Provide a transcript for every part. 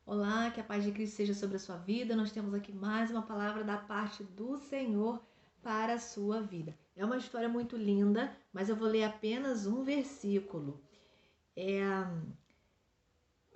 Olá, que a paz de Cristo seja sobre a sua vida. Nós temos aqui mais uma palavra da parte do Senhor para a sua vida. É uma história muito linda, mas eu vou ler apenas um versículo. É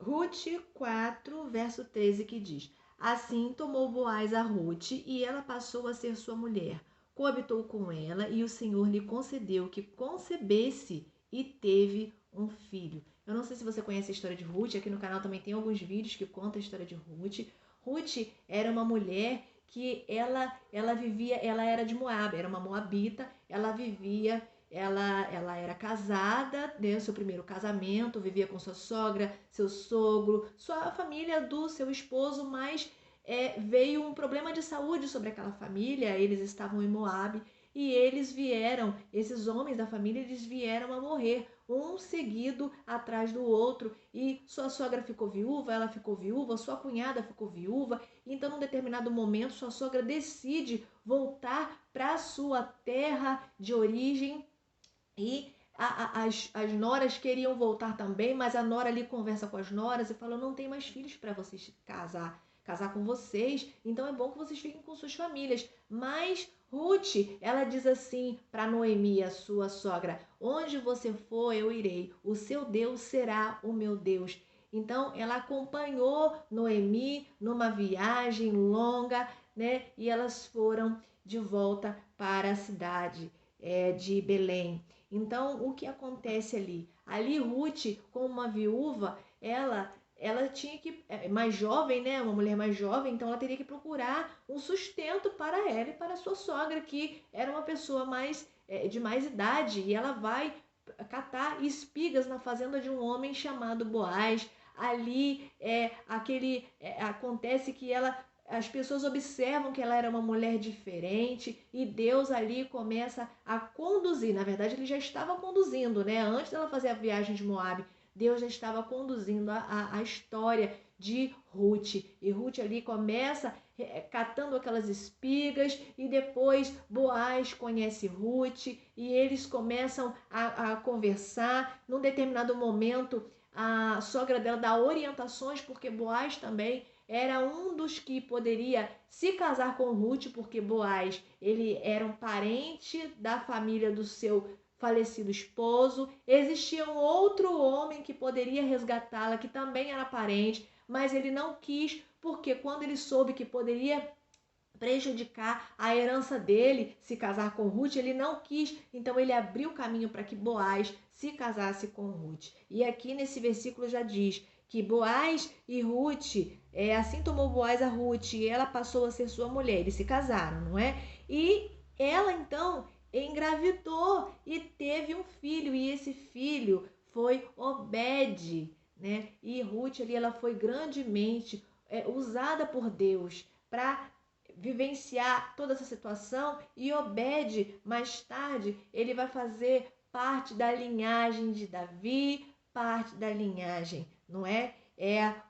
Ruth 4, verso 13, que diz: Assim tomou Boaz a Ruth, e ela passou a ser sua mulher. Coabitou com ela, e o Senhor lhe concedeu que concebesse e teve um filho. Eu não sei se você conhece a história de Ruth, aqui no canal também tem alguns vídeos que contam a história de Ruth. Ruth era uma mulher que ela vivia, ela era de Moab, era uma moabita, ela vivia, ela era casada, né, seu primeiro casamento, vivia com sua sogra, seu sogro, sua família do seu esposo, mas veio um problema de saúde sobre aquela família. Eles estavam em Moab e esses homens da família, eles vieram a morrer, um seguido atrás do outro, e sua sogra ficou viúva, ela ficou viúva, sua cunhada ficou viúva. Então, num determinado momento, sua sogra decide voltar para sua terra de origem e as noras queriam voltar também, mas a nora ali conversa com as noras e fala: não tem mais filhos para vocês casar com vocês, então é bom que vocês fiquem com suas famílias. Mas Ruth, ela diz assim para Noemi, a sua sogra: onde você for, eu irei, o seu Deus será o meu Deus. Então ela acompanhou Noemi numa viagem longa, né? E elas foram de volta para a cidade de Belém. Então, o que acontece ali? Ali, Ruth, como uma viúva, ela tinha que, mais jovem, né? Uma mulher mais jovem, então ela teria que procurar um sustento para ela e para sua sogra, que era uma pessoa de mais idade, e ela vai catar espigas na fazenda de um homem chamado Boaz. Ali acontece que as pessoas observam que ela era uma mulher diferente e Deus ali começa a conduzir. Na verdade, ele já estava conduzindo, né? Antes dela fazer a viagem de Moab, Deus já estava conduzindo a história de Ruth. E Ruth ali começa catando aquelas espigas, e depois Boaz conhece Ruth e eles começam a conversar. Num determinado momento, a sogra dela dá orientações, porque Boaz também era um dos que poderia se casar com Ruth, porque Boaz, ele era um parente da família do seu falecido esposo. Existia um outro homem que poderia resgatá-la, que também era parente, mas ele não quis, porque quando ele soube que poderia prejudicar a herança dele se casar com Ruth, ele não quis, então ele abriu caminho para que Boaz se casasse com Ruth. E aqui nesse versículo já diz que Boaz e Ruth, assim tomou Boaz a Ruth e ela passou a ser sua mulher, eles se casaram, não é? E ela então engravidou e teve um filho, e esse filho foi Obed, né? E Ruth ali, ela foi grandemente usada por Deus para vivenciar toda essa situação. E Obed, mais tarde, ele vai fazer parte da linhagem de Davi, parte da linhagem, não é?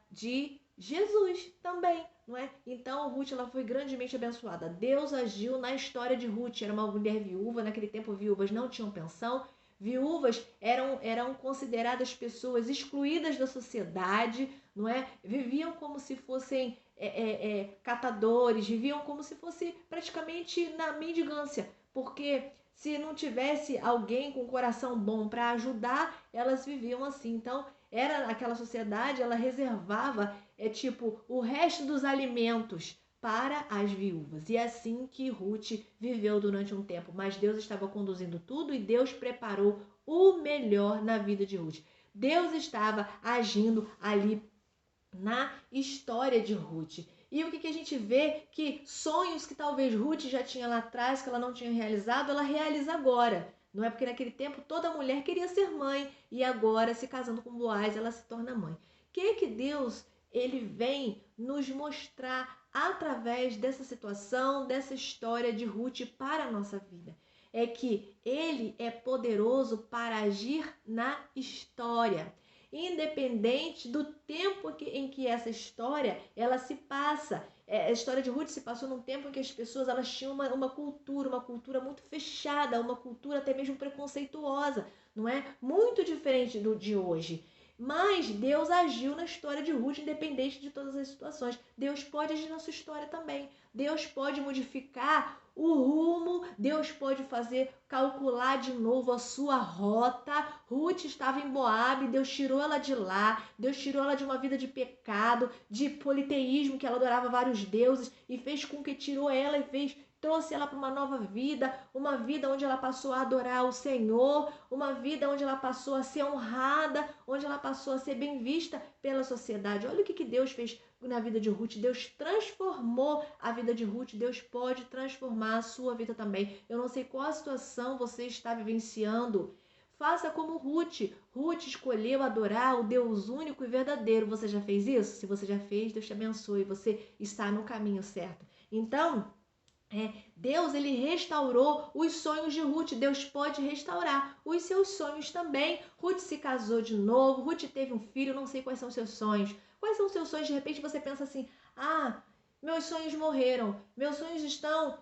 De Jesus também, não é? Então Ruth, ela foi grandemente abençoada. Deus agiu na história de Ruth. Era uma mulher viúva, naquele tempo viúvas não tinham pensão. Viúvas eram consideradas pessoas excluídas da sociedade, não é? Viviam como se fossem catadores, viviam como se fosse praticamente na mendigância, porque se não tivesse alguém com coração bom para ajudar, elas viviam assim. Então, era aquela sociedade, ela reservava tipo o resto dos alimentos para as viúvas. E é assim que Ruth viveu durante um tempo, mas Deus estava conduzindo tudo e Deus preparou o melhor na vida de Ruth. Deus estava agindo ali na história de Ruth. E o que a gente vê? Que sonhos que talvez Ruth já tinha lá atrás, que ela não tinha realizado, ela realiza agora. Não é porque naquele tempo toda mulher queria ser mãe, e agora, se casando com Boaz, ela se torna mãe. O que Deus ele vem nos mostrar através dessa situação, dessa história de Ruth para a nossa vida? É que ele é poderoso para agir na história, independente do tempo em que essa história ela se passa. A história de Ruth se passou num tempo em que as pessoas elas tinham uma cultura muito fechada, uma cultura até mesmo preconceituosa, não é? Muito diferente do de hoje. Mas Deus agiu na história de Ruth, independente de todas as situações. Deus pode agir na sua história também. Deus pode modificar o rumo, Deus pode fazer calcular de novo a sua rota. Ruth estava em Moabe, Deus tirou ela de lá, Deus tirou ela de uma vida de pecado, de politeísmo, que ela adorava vários deuses, e fez com que tirou ela e trouxe ela para uma nova vida, uma vida onde ela passou a adorar o Senhor, uma vida onde ela passou a ser honrada, onde ela passou a ser bem vista pela sociedade. Olha o que Deus fez na vida de Ruth. Deus transformou a vida de Ruth. Deus pode transformar a sua vida também. Eu não sei qual a situação você está vivenciando. Faça como Ruth. Ruth escolheu adorar o Deus único e verdadeiro. Você já fez isso? Se você já fez, Deus te abençoe. Você está no caminho certo. Então, Deus, ele restaurou os sonhos de Ruth. Deus pode restaurar os seus sonhos também. Ruth se casou de novo, Ruth teve um filho. Não sei quais são os seus sonhos. Quais são os seus sonhos? De repente você pensa assim, meus sonhos morreram, meus sonhos estão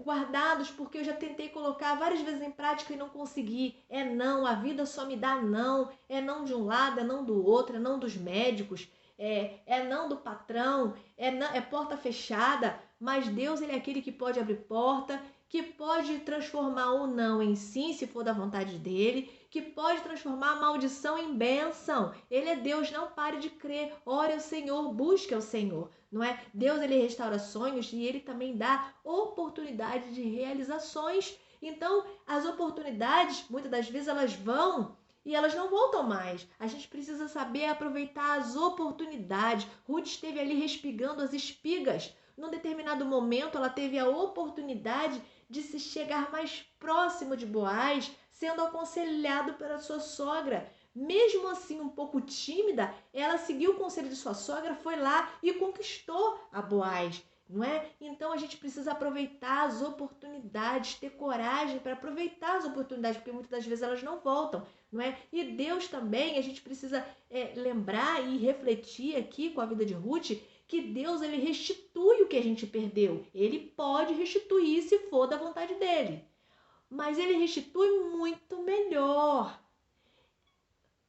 guardados porque eu já tentei colocar várias vezes em prática e não consegui. É não, a vida só me dá não. É não de um lado, é não do outro, é não dos médicos, é não do patrão, é porta fechada. Mas Deus, ele é aquele que pode abrir porta, que pode transformar o não em sim, se for da vontade dele, que pode transformar a maldição em bênção. Ele é Deus, não pare de crer. Ore ao Senhor, busque ao Senhor, não é? Deus, ele restaura sonhos e ele também dá oportunidade de realizações. Então, as oportunidades, muitas das vezes, elas vão e elas não voltam mais. A gente precisa saber aproveitar as oportunidades. Ruth esteve ali respigando as espigas. Num determinado momento, ela teve a oportunidade de se chegar mais próximo de Boaz, sendo aconselhado pela sua sogra. Mesmo assim, um pouco tímida, ela seguiu o conselho de sua sogra, foi lá e conquistou a Boaz, não é? Então, a gente precisa aproveitar as oportunidades, ter coragem para aproveitar as oportunidades, porque muitas das vezes elas não voltam, não é? E Deus também, a gente precisa lembrar e refletir aqui com a vida de Ruth, que Deus, ele restitui o que a gente perdeu. Ele pode restituir se for da vontade dele. Mas ele restitui muito melhor.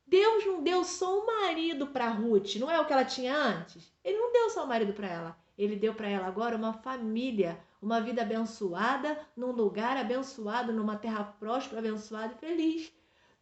Deus não deu só um marido para Ruth, não é o que ela tinha antes? Ele não deu só um marido para ela. Ele deu para ela agora uma família, uma vida abençoada, num lugar abençoado, numa terra próspera, abençoada e feliz.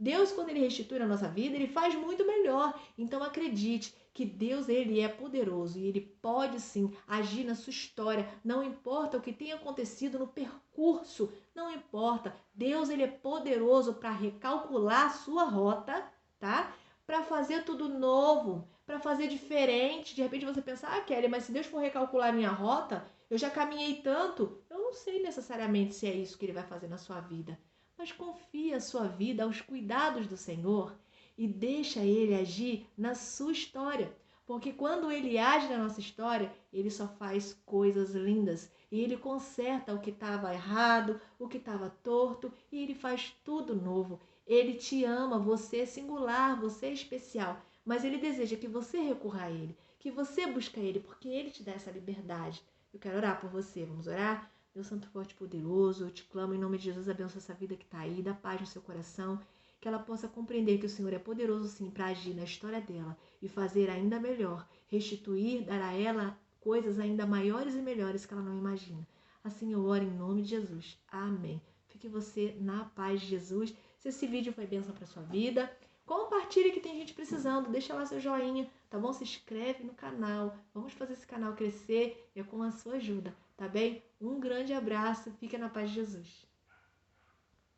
Deus, quando ele restitui a nossa vida, ele faz muito melhor. Então acredite que Deus, ele é poderoso e ele pode sim agir na sua história. Não importa o que tenha acontecido no percurso, não importa. Deus, ele é poderoso para recalcular a sua rota, tá? Para fazer tudo novo, para fazer diferente. De repente você pensa, Kelly, mas se Deus for recalcular a minha rota, eu já caminhei tanto. Eu não sei necessariamente se é isso que ele vai fazer na sua vida. Mas confia a sua vida aos cuidados do Senhor e deixa ele agir na sua história. Porque quando ele age na nossa história, ele só faz coisas lindas. E ele conserta o que estava errado, o que estava torto, e ele faz tudo novo. Ele te ama, você é singular, você é especial. Mas ele deseja que você recorra a ele, que você busque ele, porque ele te dá essa liberdade. Eu quero orar por você. Vamos orar? Deus Santo, Forte e Poderoso, eu te clamo em nome de Jesus, abençoa essa vida que está aí, dá paz no seu coração, que ela possa compreender que o Senhor é poderoso sim para agir na história dela e fazer ainda melhor, restituir, dar a ela coisas ainda maiores e melhores que ela não imagina. Assim eu oro em nome de Jesus. Amém. Fique você na paz de Jesus. Se esse vídeo foi bênção para sua vida, compartilhe que tem gente precisando, deixa lá seu joinha, tá bom? Se inscreve no canal, vamos fazer esse canal crescer, é com a sua ajuda, tá bem? Um grande abraço, fica na paz de Jesus.